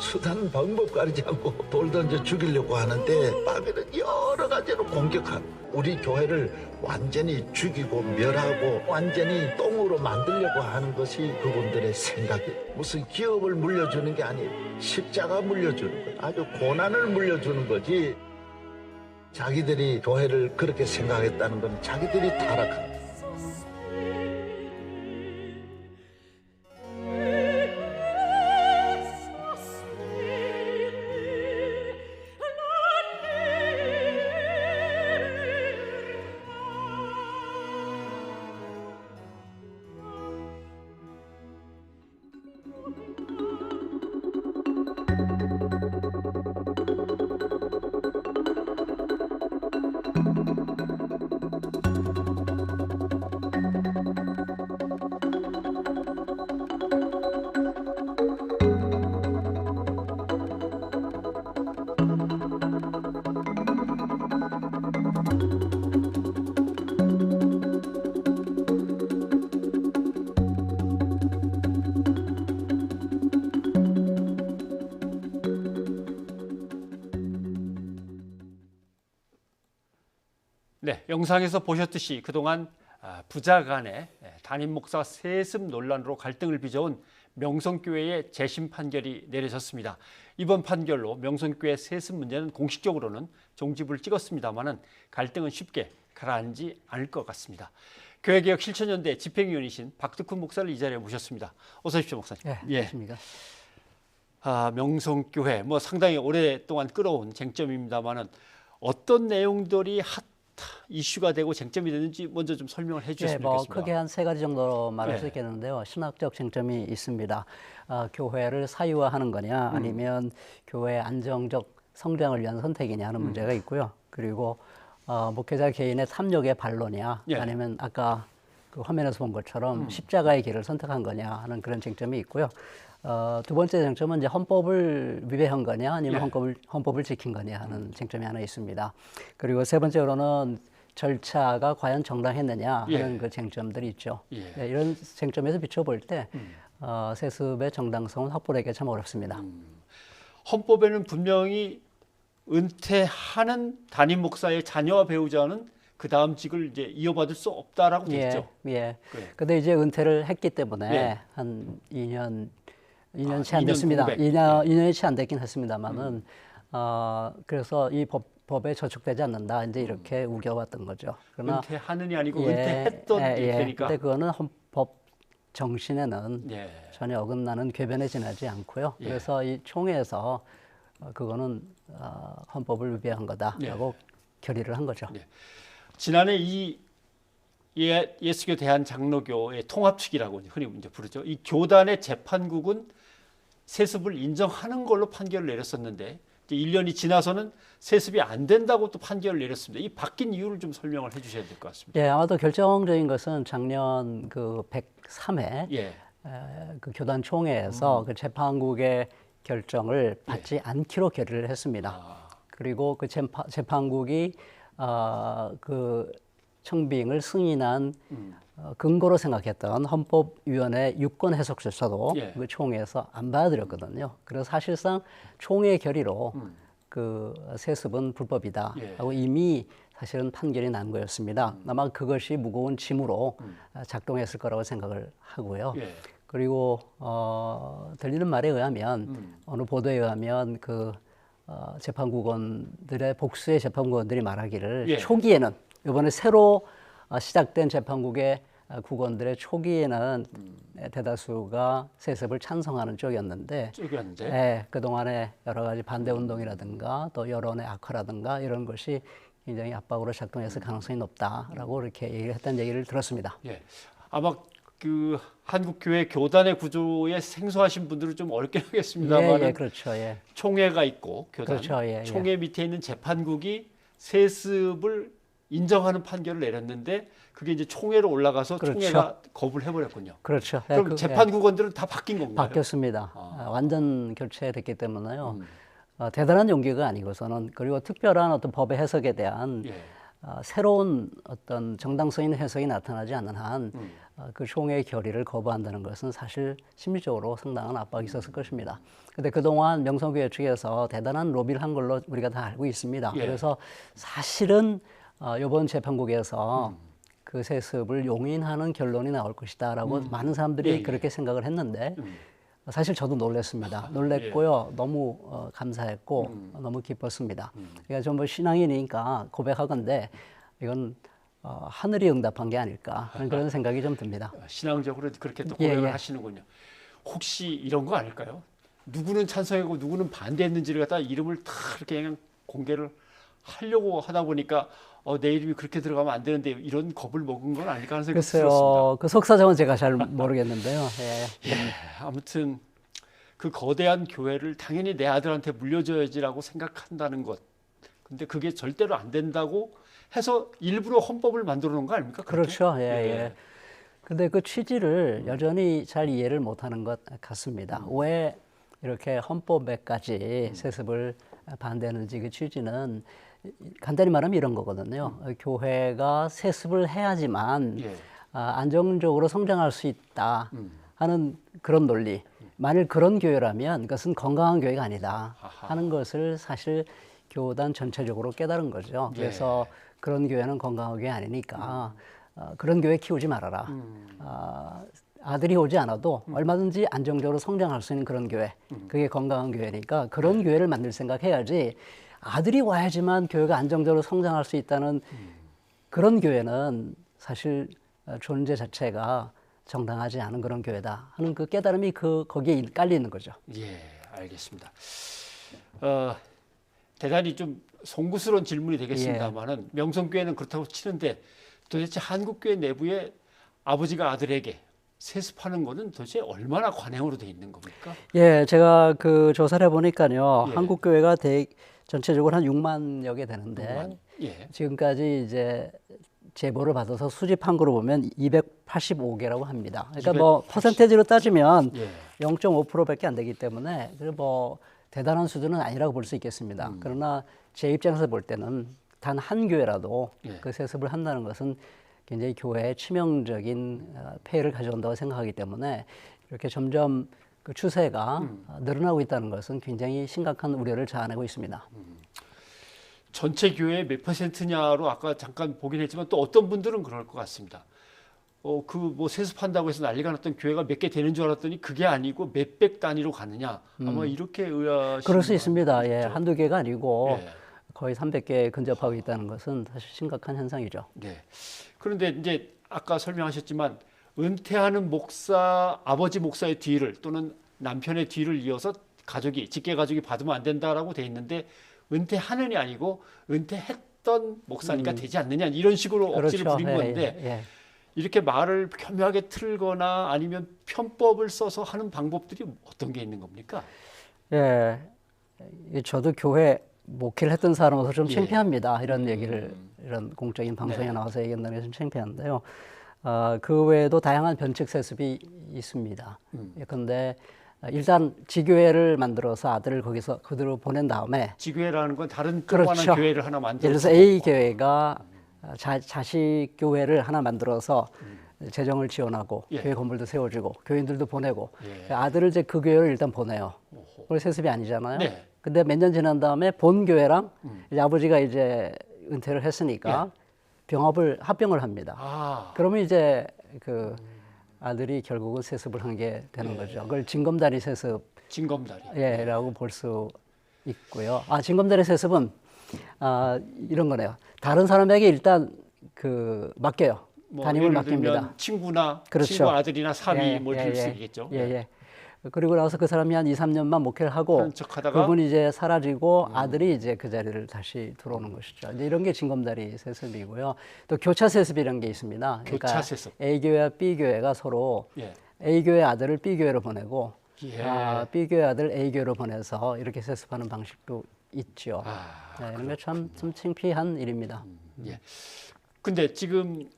수단 방법 가리지 않고 돌 던져 죽이려고 하는데 마귀는 여러 가지로 공격하고 우리 교회를 완전히 죽이고 멸하고 완전히 똥으로 만들려고 하는 것이 그분들의 생각이에요. 무슨 기업을 물려주는 게 아니에요. 십자가 물려주는 거예요. 아주 고난을 물려주는 거지. 자기들이 교회를 그렇게 생각했다는 건 자기들이 타락한 거예요. 네, 영상에서 보셨듯이 그동안 부자 간의 담임 목사 세습 논란으로 갈등을 빚어온 명성교회의 재심 판결이 내려졌습니다. 이번 판결로 명성교회 세습 문제는 공식적으로는 종집을 찍었습니다마는 갈등은 쉽게 가라앉지 않을 것 같습니다. 교회개혁 실천연대 집행위원이신 박덕훈 목사를 이 자리에 모셨습니다. 어서 오십시오, 목사님. 네, 안녕하십니까. 명성교회 상당히 오랫동안 끌어온 쟁점입니다마는 어떤 내용들이 이슈가 되고 쟁점이 되는지 먼저 좀 설명을 해주셨으면 좋겠습니다. 크게 한 세 가지 정도로 말할 수 있겠는데요. 신학적 쟁점이 있습니다. 교회를 사유화하는 거냐 아니면 교회의 안정적 성장을 위한 선택이냐 하는 문제가 있고요. 그리고 목회자 개인의 탐욕의 반론이냐 아니면 아까 그 화면에서 본 것처럼 십자가의 길을 선택한 거냐 하는 그런 쟁점이 있고요. 두 번째 쟁점은 이제 헌법을 위배한 거냐 아니면 헌법을 지킨 거냐 하는 쟁점이 하나 있습니다. 그리고 세 번째로는 절차가 과연 정당했느냐 하는 그 쟁점들이 있죠. 이런 쟁점에서 비춰볼 때 세습의 정당성은 확보하기가 참 어렵습니다. 헌법에는 분명히 은퇴하는 담임 목사의 자녀와 배우자는 그 다음 직을 이제 이어받을 수 없다라고 되어 있죠. 근데 이제 은퇴를 했기 때문에 한 2년 채 안 됐습니다. 2년이 채 안 됐긴 했습니다만은 그래서 이 법에 저촉되지 않는다. 이제 이렇게 우겨왔던 거죠. 그러나 은퇴하느니 아니고 은퇴했던 되니까. 근데 그거는 헌법 정신에는 전혀 어긋나는 궤변에 지나지 않고요. 그래서 이 총회에서 그거는 헌법을 위배한 거다라고 결의를 한 거죠. 지난해 이 예수교 대한장로교의 통합측이라고 흔히 이제 부르죠. 이 교단의 재판국은 세습을 인정하는 걸로 판결을 내렸었는데 이제 1년이 지나서는 세습이 안 된다고 또 판결을 내렸습니다. 이 바뀐 이유를 좀 설명을 해주셔야 될 것 같습니다. 아마도 결정적인 것은 작년 그 103회 그 교단 총회에서 그 재판국의 결정을 받지 않기로 결의를 했습니다. 그리고 그 재판국이 그 청빙을 승인한 근거로 생각했던 헌법위원회 유권 해석조차도 그 총회에서 안 받아들였거든요. 그래서 사실상 총회 결의로 그 세습은 불법이다 하고 이미 사실은 판결이 난 거였습니다. 아마 그것이 무거운 짐으로 작동했을 거라고 생각을 하고요. 그리고 들리는 말에 의하면 어느 보도에 의하면 그 재판국원들의 복수의 재판국원들이 말하기를 초기에는 이번에 새로 시작된 재판국의 국원들의 초기에는 대다수가 세습을 찬성하는 쪽이었는데 그동안에 여러 가지 반대 운동이라든가 또 여론의 악화라든가 이런 것이 굉장히 압박으로 작동했을 가능성이 높다라고 이렇게 얘기를 했다는 얘기를 들었습니다. 아마 그 한국교회 교단의 구조에 생소하신 분들은 좀 어렵게 하겠습니다만 그렇죠. 총회가 있고 교단 총회 밑에 있는 재판국이 세습을 인정하는 판결을 내렸는데 그게 이제 총회로 올라가서 총회가 거부를 해버렸군요. 그렇죠. 그럼 재판국원들은 다 바뀐 건가요? 바뀌었습니다. 완전 교체됐기 때문에요. 대단한 용기가 아니고서는 그리고 특별한 어떤 법의 해석에 대한 새로운 어떤 정당성 있는 해석이 나타나지 않는 한 그 총회 결의를 거부한다는 것은 사실 심리적으로 상당한 압박이 있었을 것입니다. 근데 그동안 명성교회 측에서 대단한 로비를 한 걸로 우리가 다 알고 있습니다. 예. 그래서 사실은 이번 재판국에서 그 세습을 용인하는 결론이 나올 것이다라고 많은 사람들이 예, 예. 그렇게 생각을 했는데 사실 저도 놀랐습니다. 놀랬고요. 너무 감사했고 너무 기뻤습니다. 그러니까 전부 신앙인이니까 고백하건대 이건 하늘이 응답한 게 아닐까 하는 그런 생각이 좀 듭니다. 신앙적으로 그렇게 또 예, 고백을 예. 하시는군요. 혹시 이런 거 아닐까요? 누구는 찬성하고 누구는 반대했는지를 갖다 이름을 다 이렇게 그냥 공개를 하려고 하다 보니까 내 이름이 그렇게 들어가면 안 되는데 이런 겁을 먹은 건 아닐까 하는 생각이 들었습니다. 글쎄요. 그 속사정은 제가 잘 모르겠는데요. 예. 예, 아무튼 그 거대한 교회를 당연히 내 아들한테 물려줘야지라고 생각한다는 것. 근데 그게 절대로 안 된다고 해서 일부러 헌법을 만들어 놓은 거 아닙니까? 그렇게? 그렇죠. 예. 근데 그 취지를 여전히 잘 이해를 못하는 것 같습니다. 왜 이렇게 헌법에까지 세습을 반대하는지 그 취지는 간단히 말하면 이런 거거든요. 교회가 세습을 해야지만 예. 안정적으로 성장할 수 있다 하는 그런 논리. 만일 그런 교회라면 그것은 건강한 교회가 아니다 하는 것을 사실 교단 전체적으로 깨달은 거죠. 그래서 그런 교회는 건강한 교회 아니니까 그런 교회 키우지 말아라. 아들이 오지 않아도 얼마든지 안정적으로 성장할 수 있는 그런 교회, 그게 건강한 교회니까 그런 교회를 만들 생각해야지. 아들이 와야지만 교회가 안정적으로 성장할 수 있다는 그런 교회는 사실 존재 자체가 정당하지 않은 그런 교회다 하는 그 깨달음이 거기에 깔려 있는 거죠. 예, 알겠습니다. 대단히 좀 송구스러운 질문이 되겠습니다만은 명성교회는 그렇다고 치는데 도대체 한국교회 내부에 아버지가 아들에게 세습하는 거는 도대체 얼마나 관행으로 돼 있는 겁니까? 예, 제가 그 조사를 해보니까요, 예. 한국교회가 전체적으로 한 6만여 개 되는데 예. 지금까지 이제 제보를 받아서 수집한 거로 보면 285개라고 합니다. 그러니까 뭐 퍼센테이지로 따지면 예. 0.5%밖에 안 되기 때문에 뭐 대단한 수준은 아니라고 볼 수 있겠습니다. 그러나 제 입장에서 볼 때는 단 한 교회라도 그 세습을 한다는 것은 굉장히 교회에 치명적인 폐해를 가져온다고 생각하기 때문에 이렇게 점점 그 추세가 늘어나고 있다는 것은 굉장히 심각한 우려를 자아내고 있습니다. 전체 교회의 몇 퍼센트냐로 아까 잠깐 보긴 했지만 또 어떤 분들은 그럴 것 같습니다. 그 뭐 세습한다고 해서 난리가 났던 교회가 몇 개 되는 줄 알았더니 그게 아니고 몇백 단위로 가느냐. 아마 이렇게 의아하시는 그럴 수 있습니다. 예, 있죠. 한두 개가 아니고 예. 거의 300개에 근접하고 있다는 것은 사실 심각한 현상이죠. 네. 그런데 이제 아까 설명하셨지만 은퇴하는 목사, 아버지 목사의 뒤를 또는 남편의 뒤를 이어서 직계 가족이 받으면 안 된다라고 돼 있는데 은퇴하는이 아니고 은퇴했던 목사니까 되지 않느냐 이런 식으로 억지를 그렇죠. 부린 건데 이렇게 말을 교묘하게 틀거나 아니면 편법을 써서 하는 방법들이 어떤 게 있는 겁니까? 예, 저도 교회 목회를 했던 사람으로서 좀 창피합니다. 이런 얘기를 이런 공적인 방송에 나와서 얘기한다는 게 좀 창피한데요. 그 외에도 다양한 변칙 세습이 있습니다. 그런데 일단 지교회를 만들어서 아들을 거기서 그대로 보낸 다음에 지교회라는 건 다른 그렇죠. 조그마한 교회를 하나 만들어서 예를 들어서 A 교회가 자식 교회를 하나 만들어서 재정을 지원하고 교회 건물도 세워주고 교인들도 보내고 아들을 이제 그 교회를 일단 보내요. 그걸 세습이 아니잖아요. 네. 근데 몇 년 지난 다음에 본 교회랑 이제 아버지가 이제 은퇴를 했으니까 합병을 합니다. 그러면 이제 그 아들이 결국은 세습을 한 게 되는 거죠. 그걸 징검다리 세습. 징검다리. 라고 볼 수 있고요. 징검다리 세습은 이런 거네요. 다른 사람에게 일단 그 담임을 맡깁니다. 친구나 그렇죠. 친구 아들이나 사위 줄 수 있겠죠. 그리고 나서 그 사람이 한 2, 3년만 목회를 하고 그분이 이제 사라지고 아들이 이제 그 자리를 다시 들어오는 것이죠. 이제 이런 게 징검다리 세습이고요. 또 교차 세습이라는 게 있습니다. 교차 세습. A 교회와 B 교회가 서로 A 교회 아들을 B 교회로 보내고 B 교회 아들 A 교회로 보내서 이렇게 세습하는 방식도 있죠. 이런 게 참 창피한 일입니다. 근데 지금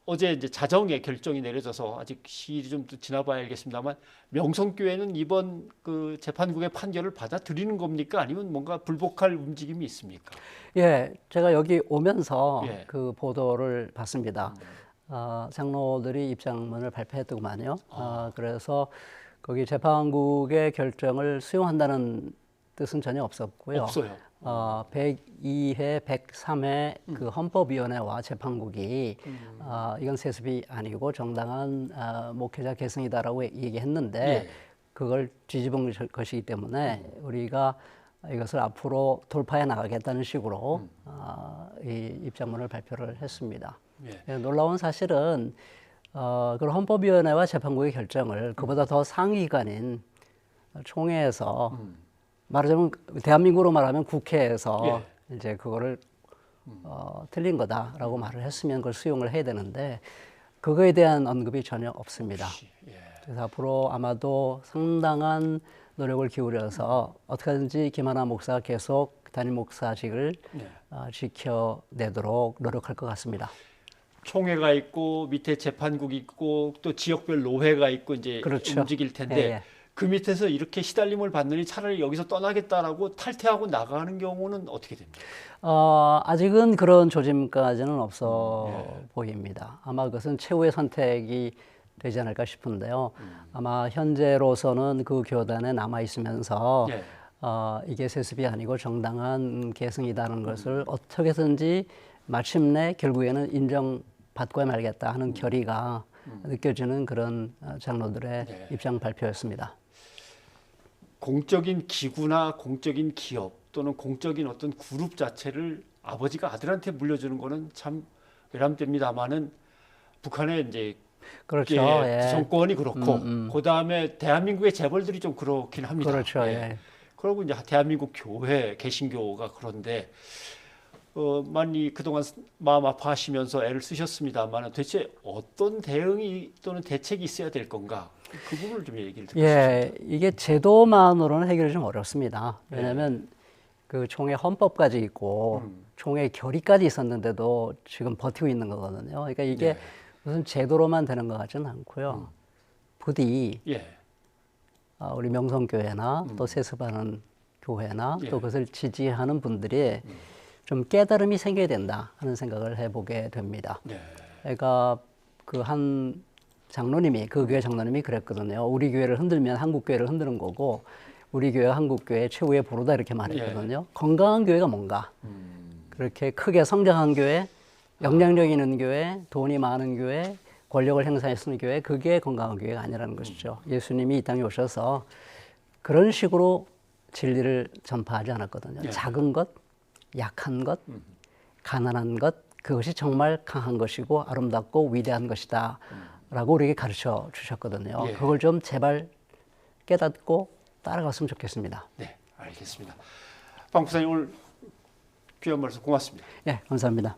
어제 이제 자정에 결정이 내려져서 아직 시일이 좀 지나봐야 알겠습니다만 명성교회는 이번 그 재판국의 판결을 받아들이는 겁니까? 아니면 뭔가 불복할 움직임이 있습니까? 예, 제가 여기 오면서 예. 그 보도를 봤습니다. 장로들이 입장문을 발표했더구만요. 그래서 거기 재판국의 결정을 수용한다는 뜻은 전혀 없었고요. 없어요. 102회, 103회 그 헌법위원회와 재판국이 이건 세습이 아니고 정당한 목회자 계승이다라고 얘기했는데 예. 그걸 뒤집은 것이기 때문에 우리가 이것을 앞으로 돌파해 나가겠다는 식으로 이 입장문을 발표를 했습니다. 예. 놀라운 사실은 그 헌법위원회와 재판국의 결정을 그보다 더 상위기관인 총회에서 말하자면 대한민국으로 말하면 국회에서 이제 그거를 틀린 거다라고 말을 했으면 그걸 수용을 해야 되는데 그거에 대한 언급이 전혀 없습니다. 그래서 앞으로 아마도 상당한 노력을 기울여서 어떻게 하든지 김하나 목사가 계속 담임 목사직을 지켜내도록 노력할 것 같습니다. 총회가 있고 밑에 재판국이 있고 또 지역별 노회가 있고 이제 그렇죠. 움직일 텐데 예. 그 밑에서 이렇게 시달림을 받느니 차라리 여기서 떠나겠다라고 탈퇴하고 나가는 경우는 어떻게 됩니까? 아직은 그런 조짐까지는 없어 보입니다. 아마 그것은 최후의 선택이 되지 않을까 싶은데요. 아마 현재로서는 그 교단에 남아 있으면서 이게 세습이 아니고 정당한 계승이라는 것을 어떻게든지 마침내 결국에는 인정받고야 말겠다 하는 결의가 느껴지는 그런 장로들의 입장 발표였습니다. 공적인 기구나 공적인 기업 또는 공적인 어떤 그룹 자체를 아버지가 아들한테 물려주는 거는 참 외람됩니다만은 북한의 이제 그렇죠. 정권이 그렇고 그 다음에 대한민국의 재벌들이 좀 그렇긴 합니다. 그렇죠. 그리고 이제 대한민국 교회 개신교가 그런데 많이 그동안 마음 아파하시면서 애를 쓰셨습니다만 대체 어떤 대응이 또는 대책이 있어야 될 건가? 그 부분을 좀 얘기를 듣고 싶습니다. 이게 제도만으로는 해결이 좀 어렵습니다. 왜냐하면 그 총회 헌법까지 있고 총회 결의까지 있었는데도 지금 버티고 있는 거거든요. 그러니까 이게 무슨 제도로만 되는 것 같지는 않고요. 부디 우리 명성교회나 또 세습하는 교회나 또 그것을 지지하는 분들이 좀 깨달음이 생겨야 된다 하는 생각을 해보게 됩니다. 그러니까 그 한 장로님이 그 교회 장로님이 그랬거든요. 우리 교회를 흔들면 한국 교회를 흔드는 거고 우리 교회가 한국 교회의 최후의 보루다 이렇게 말했거든요. 건강한 교회가 뭔가? 그렇게 크게 성장한 교회, 영향력 있는 교회, 돈이 많은 교회, 권력을 행사할 수 있는 교회, 그게 건강한 교회가 아니라는 것이죠. 예수님이 이 땅에 오셔서 그런 식으로 진리를 전파하지 않았거든요. 작은 것, 약한 것, 가난한 것, 그것이 정말 강한 것이고 아름답고 위대한 것이다 라고 우리에게 가르쳐 주셨거든요. 그걸 좀 제발 깨닫고 따라갔으면 좋겠습니다. 네, 알겠습니다. 방 목사님 오늘 귀한 말씀 고맙습니다. 예, 감사합니다.